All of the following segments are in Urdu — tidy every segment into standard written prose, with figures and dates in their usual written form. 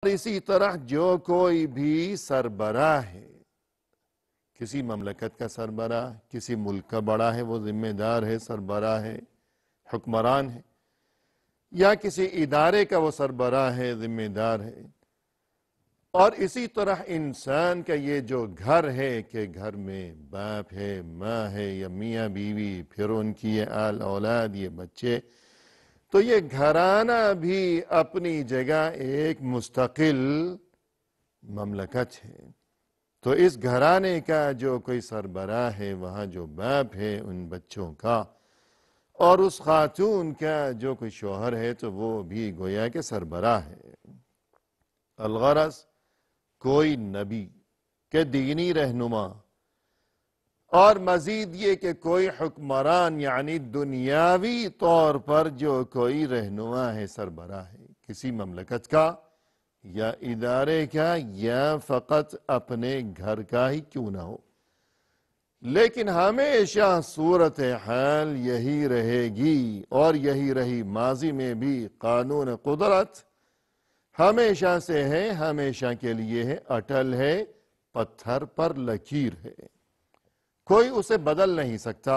اسی طرح جو کوئی بھی سربراہ ہے، کسی مملکت کا سربراہ، کسی ملک کا بڑا ہے، وہ ذمہ دار ہے، سربراہ ہے، حکمران ہے، یا کسی ادارے کا وہ سربراہ ہے، ذمہ دار ہے، اور اسی طرح انسان کا یہ جو گھر ہے کہ گھر میں باپ ہے، ماں ہے، یا میاں بیوی، پھر ان کی یہ آل اولاد، یہ بچے، تو یہ گھرانہ بھی اپنی جگہ ایک مستقل مملکت ہے۔ تو اس گھرانے کا جو کوئی سربراہ ہے، وہاں جو باپ ہے ان بچوں کا، اور اس خاتون کا جو کوئی شوہر ہے، تو وہ بھی گویا کہ سربراہ ہے۔ الغرض کوئی نبی کہ دینی رہنما، اور مزید یہ کہ کوئی حکمران، یعنی دنیاوی طور پر جو کوئی رہنما ہے، سربراہ ہے کسی مملکت کا یا ادارے کا، یا فقط اپنے گھر کا ہی کیوں نہ ہو، لیکن ہمیشہ صورتحال یہی رہے گی، اور یہی رہی ماضی میں بھی۔ قانون قدرت ہمیشہ سے ہے، ہمیشہ کے لیے ہے، اٹل ہے، پتھر پر لکیر ہے، کوئی اسے بدل نہیں سکتا۔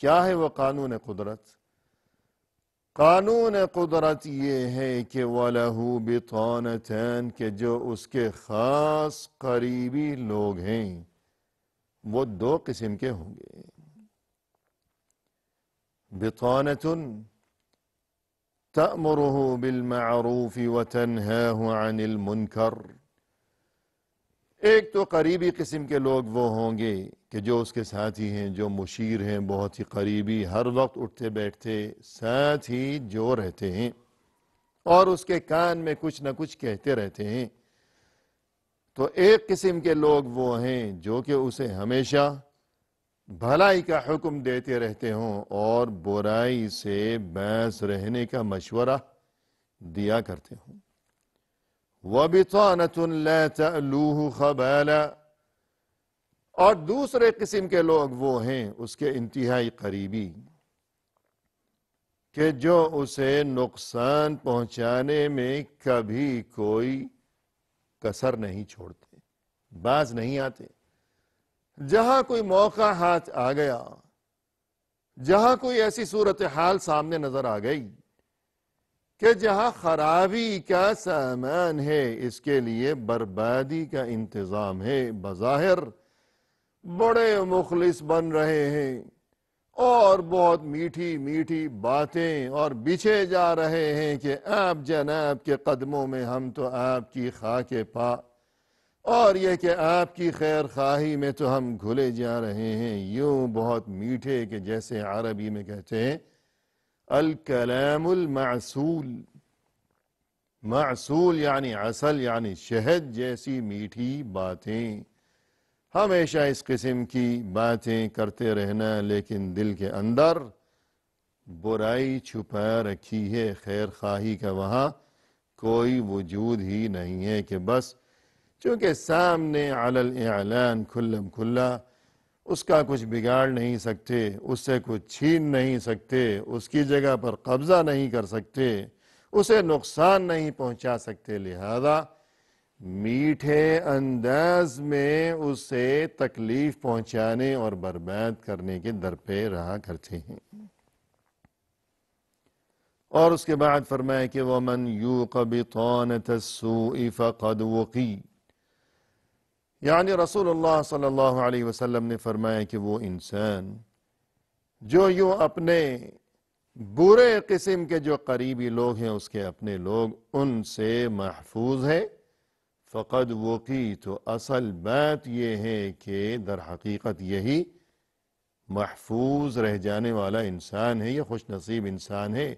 کیا ہے وہ قانون قدرت؟ قانون قدرت یہ ہے کہ وَلَهُ بِطَانَتَانِ، کہ جو اس کے خاص قریبی لوگ ہیں وہ دو قسم کے ہوں گے۔ بِطَانَةٌ تَأْمُرُهُ بِالْمَعْرُوفِ وَتَنْهَاهُ عَنِ الْمُنْكَرِ، ایک تو قریبی قسم کے لوگ وہ ہوں گے کہ جو اس کے ساتھی ہیں، جو مشیر ہیں، بہت ہی قریبی، ہر وقت اٹھتے بیٹھتے ساتھ ہی جو رہتے ہیں، اور اس کے کان میں کچھ نہ کچھ کہتے رہتے ہیں۔ تو ایک قسم کے لوگ وہ ہیں جو کہ اسے ہمیشہ بھلائی کا حکم دیتے رہتے ہوں اور برائی سے باز رہنے کا مشورہ دیا کرتے ہوں۔ وَبِطَانَةٌ لَا تَأْلُوهُ خَبَالًا، اور دوسرے قسم کے لوگ وہ ہیں اس کے انتہائی قریبی کہ جو اسے نقصان پہنچانے میں کبھی کوئی کسر نہیں چھوڑتے، باز نہیں آتے۔ جہاں کوئی موقع ہاتھ آ گیا، جہاں کوئی ایسی صورتحال سامنے نظر آ گئی کہ جہاں خرابی کا سامان ہے، اس کے لیے بربادی کا انتظام ہے، بظاہر بڑے مخلص بن رہے ہیں اور بہت میٹھی میٹھی باتیں اور بچھے جا رہے ہیں کہ آپ جناب کے قدموں میں ہم تو آپ کی خاک پا، اور یہ کہ آپ کی خیر خواہی میں تو ہم گھلے جا رہے ہیں، یوں بہت میٹھے کہ جیسے عربی میں کہتے ہیں الکلام المعسول، معسول یعنی عسل یعنی شہد جیسی میٹھی باتیں، ہمیشہ اس قسم کی باتیں کرتے رہنا، لیکن دل کے اندر برائی چھپا رکھی ہے، خیر خواہی کا وہاں کوئی وجود ہی نہیں ہے، کہ بس چونکہ سامنے علی الاعلان کھلم کھلا، اس کا کچھ بگاڑ نہیں سکتے، اس سے کچھ چھین نہیں سکتے، اس کی جگہ پر قبضہ نہیں کر سکتے، اسے نقصان نہیں پہنچا سکتے، لہذا میٹھے انداز میں اسے تکلیف پہنچانے اور برباد کرنے کے در پہ رہا کرتے ہیں۔ اور اس کے بعد فرمایا کہ وَمَنْ يُوقَ بِطَانَةَ السُّوءِ فَقَدْ وُقِي، یعنی رسول اللہ صلی اللہ علیہ وسلم نے فرمایا کہ وہ انسان جو یوں اپنے برے قسم کے جو قریبی لوگ ہیں، اس کے اپنے لوگ، ان سے محفوظ ہے، فقد وقی، تو اصل بات یہ ہے کہ در حقیقت یہی محفوظ رہ جانے والا انسان ہے، یہ خوش نصیب انسان ہے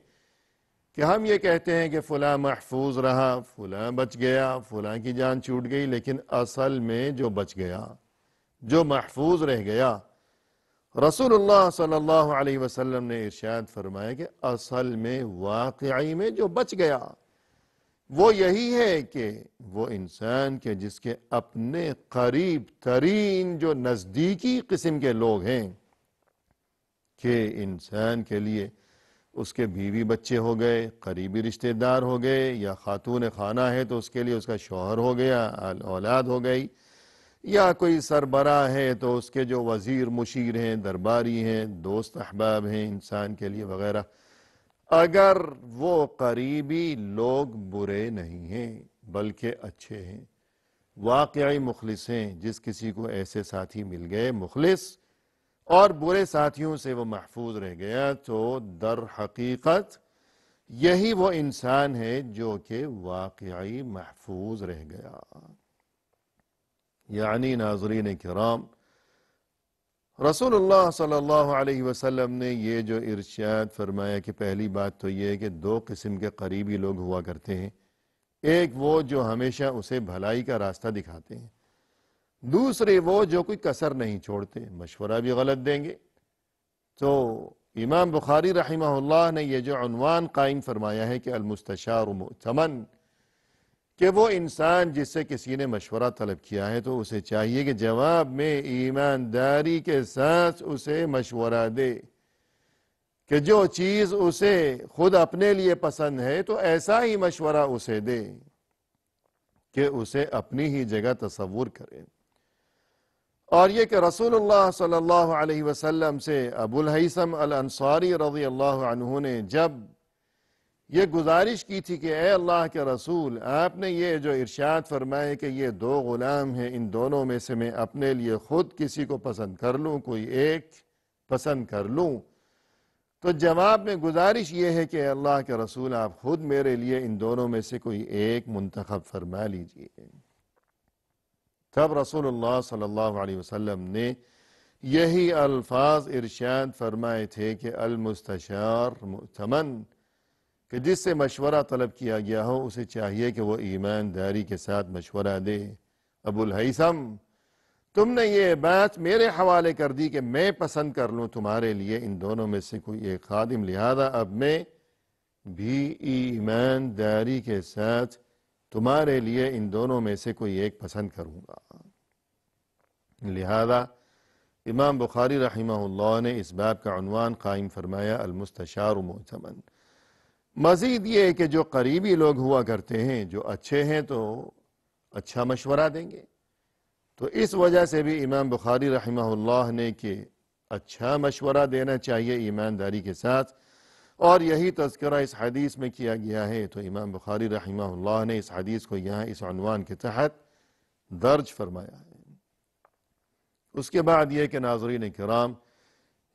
کہ ہم یہ کہتے ہیں کہ فلاں محفوظ رہا، فلاں بچ گیا، فلاں کی جان چھوٹ گئی، لیکن اصل میں جو بچ گیا، جو محفوظ رہ گیا، رسول اللہ صلی اللہ علیہ وسلم نے ارشاد فرمایا کہ اصل میں واقعی میں جو بچ گیا وہ یہی ہے کہ وہ انسان کے جس کے اپنے قریب ترین جو نزدیکی قسم کے لوگ ہیں، کہ انسان کے لیے اس کے بیوی بچے ہو گئے، قریبی رشتہ دار ہو گئے، یا خاتون خانہ ہے تو اس کے لیے اس کا شوہر ہو گیا، اولاد ہو گئی، یا کوئی سربراہ ہے تو اس کے جو وزیر مشیر ہیں، درباری ہیں، دوست احباب ہیں انسان کے لیے وغیرہ، اگر وہ قریبی لوگ برے نہیں ہیں بلکہ اچھے ہیں، واقعی مخلص ہیں، جس کسی کو ایسے ساتھی مل گئے مخلص اور برے ساتھیوں سے وہ محفوظ رہ گیا، تو در حقیقت یہی وہ انسان ہے جو کہ واقعی محفوظ رہ گیا۔ یعنی ناظرین کرام، رسول اللہ صلی اللہ علیہ وسلم نے یہ جو ارشاد فرمایا کہ پہلی بات تو یہ ہے کہ دو قسم کے قریبی لوگ ہوا کرتے ہیں، ایک وہ جو ہمیشہ اسے بھلائی کا راستہ دکھاتے ہیں، دوسرے وہ جو کوئی کسر نہیں چھوڑتے، مشورہ بھی غلط دیں گے۔ تو امام بخاری رحمہ اللہ نے یہ جو عنوان قائم فرمایا ہے کہ المستشار مؤتمن، کہ وہ انسان جس سے کسی نے مشورہ طلب کیا ہے تو اسے چاہیے کہ جواب میں ایمانداری کے ساتھ اسے مشورہ دے، کہ جو چیز اسے خود اپنے لیے پسند ہے تو ایسا ہی مشورہ اسے دے کہ اسے اپنی ہی جگہ تصور کرے۔ اور یہ کہ رسول اللہ صلی اللہ علیہ وسلم سے ابو الہیثم الانصاری رضی اللہ عنہ نے جب یہ گزارش کی تھی کہ اے اللہ کے رسول، آپ نے یہ جو ارشاد فرمائے کہ یہ دو غلام ہیں، ان دونوں میں سے میں اپنے لیے خود کسی کو پسند کر لوں، کوئی ایک پسند کر لوں، تو جواب میں گزارش یہ ہے کہ اے اللہ کے رسول، آپ خود میرے لیے ان دونوں میں سے کوئی ایک منتخب فرما لیجئے۔ تب رسول اللہ صلی اللہ علیہ وسلم نے یہی الفاظ ارشاد فرمائے تھے کہ المستشار مؤتمن، کہ جس سے مشورہ طلب کیا گیا ہو اسے چاہیے کہ وہ ایمانداری کے ساتھ مشورہ دے۔ ابو الہیثم، تم نے یہ بات میرے حوالے کر دی کہ میں پسند کر لوں تمہارے لیے ان دونوں میں سے کوئی ایک خادم، لہذا اب میں بھی ایمانداری کے ساتھ تمہارے لیے ان دونوں میں سے کوئی ایک پسند کروں گا۔ لہذا امام بخاری رحمہ اللہ نے اس باب کا عنوان قائم فرمایا المستشار مؤتمن۔ مزید یہ کہ جو قریبی لوگ ہوا کرتے ہیں، جو اچھے ہیں تو اچھا مشورہ دیں گے، تو اس وجہ سے بھی امام بخاری رحمہ اللہ نے کہ اچھا مشورہ دینا چاہیے ایمانداری کے ساتھ، اور یہی تذکرہ اس حدیث میں کیا گیا ہے، تو امام بخاری رحمہ اللہ نے اس حدیث کو یہاں اس عنوان کے تحت درج فرمایا ہے۔ اس کے بعد یہ کہ ناظرین کرام،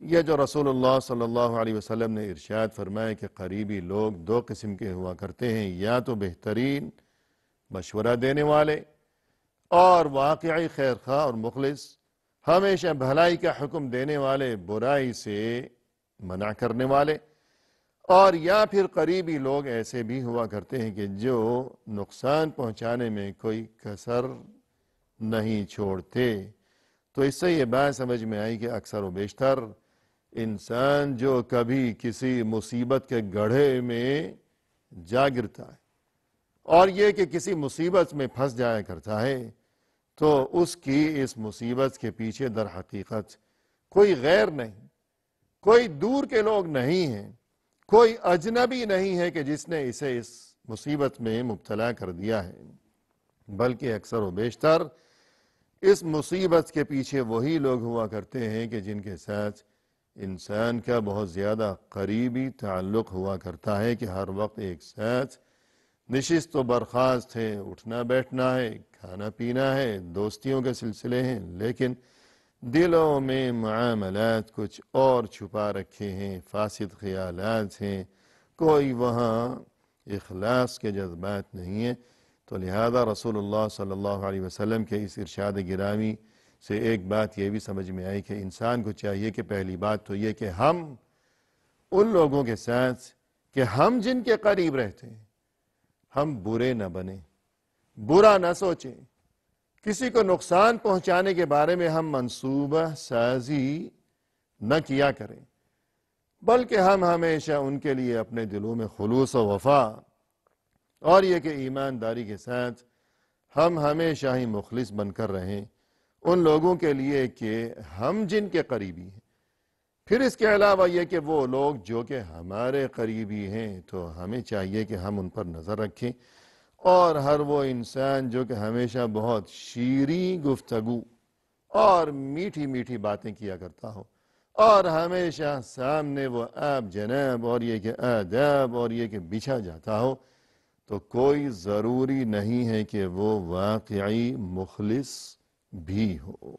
یہ جو رسول اللہ صلی اللہ علیہ وسلم نے ارشاد فرمایا کہ قریبی لوگ دو قسم کے ہوا کرتے ہیں، یا تو بہترین مشورہ دینے والے اور واقعی خیر خواہ اور مخلص، ہمیشہ بھلائی کا حکم دینے والے، برائی سے منع کرنے والے، اور یا پھر قریبی لوگ ایسے بھی ہوا کرتے ہیں کہ جو نقصان پہنچانے میں کوئی کسر نہیں چھوڑتے۔ تو اس سے یہ بات سمجھ میں آئی کہ اکثر و بیشتر انسان جو کبھی کسی مصیبت کے گڑھے میں جا گرتا ہے اور یہ کہ کسی مصیبت میں پھنس جایا کرتا ہے، تو اس کی اس مصیبت کے پیچھے در حقیقت کوئی غیر نہیں، کوئی دور کے لوگ نہیں ہیں، کوئی اجنبی نہیں ہے کہ جس نے اسے اس مصیبت میں مبتلا کر دیا ہے، بلکہ اکثر و بیشتر اس مصیبت کے پیچھے وہی لوگ ہوا کرتے ہیں کہ جن کے ساتھ انسان کا بہت زیادہ قریبی تعلق ہوا کرتا ہے، کہ ہر وقت ایک ساتھ نشست و برخاست ہے، اٹھنا بیٹھنا ہے، کھانا پینا ہے، دوستیوں کے سلسلے ہیں، لیکن دلوں میں معاملات کچھ اور چھپا رکھے ہیں، فاسد خیالات ہیں، کوئی وہاں اخلاص کے جذبات نہیں ہیں۔ تو لہذا رسول اللہ صلی اللہ علیہ وسلم کے اس ارشاد گرامی سے ایک بات یہ بھی سمجھ میں آئی کہ انسان کو چاہیے کہ پہلی بات تو یہ کہ ہم ان لوگوں کے ساتھ کہ ہم جن کے قریب رہتے ہیں، ہم برے نہ بنیں، برا نہ سوچیں، کسی کو نقصان پہنچانے کے بارے میں ہم منصوبہ سازی نہ کیا کریں، بلکہ ہم ہمیشہ ان کے لیے اپنے دلوں میں خلوص و وفا اور یہ کہ ایمانداری کے ساتھ ہم ہمیشہ ہی مخلص بن کر رہیں ان لوگوں کے لیے کہ ہم جن کے قریبی ہیں، پھر اس کے علاوہ یہ کہ وہ لوگ جو کہ ہمارے قریبی ہیں تو ہمیں چاہیے کہ ہم ان پر نظر رکھیں، اور ہر وہ انسان جو کہ ہمیشہ بہت شیریں گفتگو اور میٹھی میٹھی باتیں کیا کرتا ہو، اور ہمیشہ سامنے وہ آپ جناب اور یہ کہ آداب اور یہ کہ بچھا جاتا ہو، تو کوئی ضروری نہیں ہے کہ وہ واقعی مخلص بھی ہو۔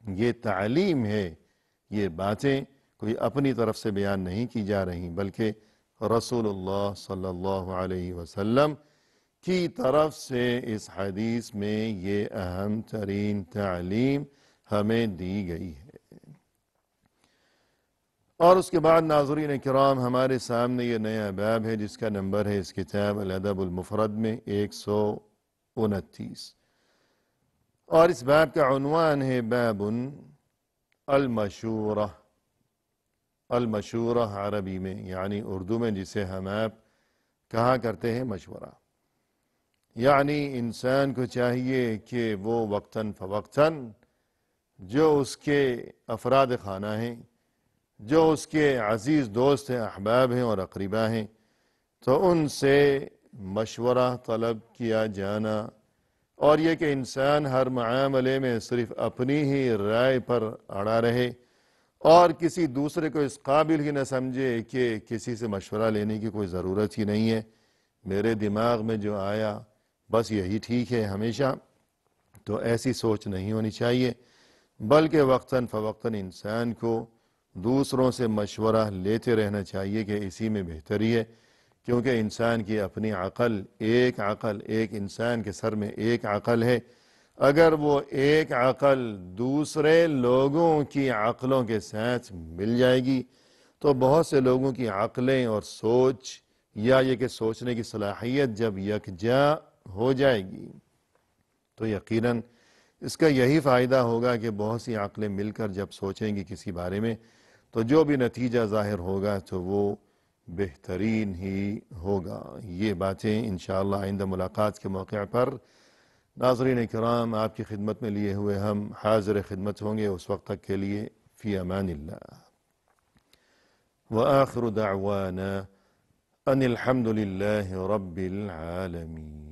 یہ تعلیم ہے، یہ باتیں کوئی اپنی طرف سے بیان نہیں کی جا رہی، بلکہ رسول اللہ صلی اللہ علیہ وسلم کی طرف سے اس حدیث میں یہ اہم ترین تعلیم ہمیں دی گئی ہے۔ اور اس کے بعد ناظرین کرام، ہمارے سامنے یہ نیا باب ہے جس کا نمبر ہے اس کتاب الادب المفرد میں 129، اور اس باب کا عنوان ہے باب المشورہ۔ المشورہ عربی میں یعنی اردو میں جسے ہم آپ کہا کرتے ہیں مشورہ، یعنی انسان کو چاہیے کہ وہ وقتاً فوقتاً جو اس کے افراد خانہ ہیں، جو اس کے عزیز دوست ہیں، احباب ہیں اور اقربا ہیں، تو ان سے مشورہ طلب کیا جانا، اور یہ کہ انسان ہر معاملے میں صرف اپنی ہی رائے پر اڑا رہے اور کسی دوسرے کو اس قابل ہی نہ سمجھے کہ کسی سے مشورہ لینے کی کوئی ضرورت ہی نہیں ہے، میرے دماغ میں جو آیا بس یہی ٹھیک ہے ہمیشہ، تو ایسی سوچ نہیں ہونی چاہیے، بلکہ وقتاً فوقتاً انسان کو دوسروں سے مشورہ لیتے رہنا چاہیے کہ اسی میں بہتری ہے، کیونکہ انسان کی اپنی عقل ایک انسان کے سر میں ایک عقل ہے، اگر وہ ایک عقل دوسرے لوگوں کی عقلوں کے ساتھ مل جائے گی تو بہت سے لوگوں کی عقلیں اور سوچ یا یہ کہ سوچنے کی صلاحیت جب یکجا ہو جائے گی تو یقیناً اس کا یہی فائدہ ہوگا کہ بہت سی عقلیں مل کر جب سوچیں گی کسی بارے میں تو جو بھی نتیجہ ظاہر ہوگا تو وہ بہترین ہی ہوگا۔ یہ باتیں انشاءاللہ آئندہ ملاقات کے موقع پر ناظرین کرام آپ کی خدمت میں لیے ہوئے ہم حاضر خدمت ہوں گے، اس وقت تک کے لیے فی امان اللہ، وآخر دعوانا ان الحمد للہ رب العالمین۔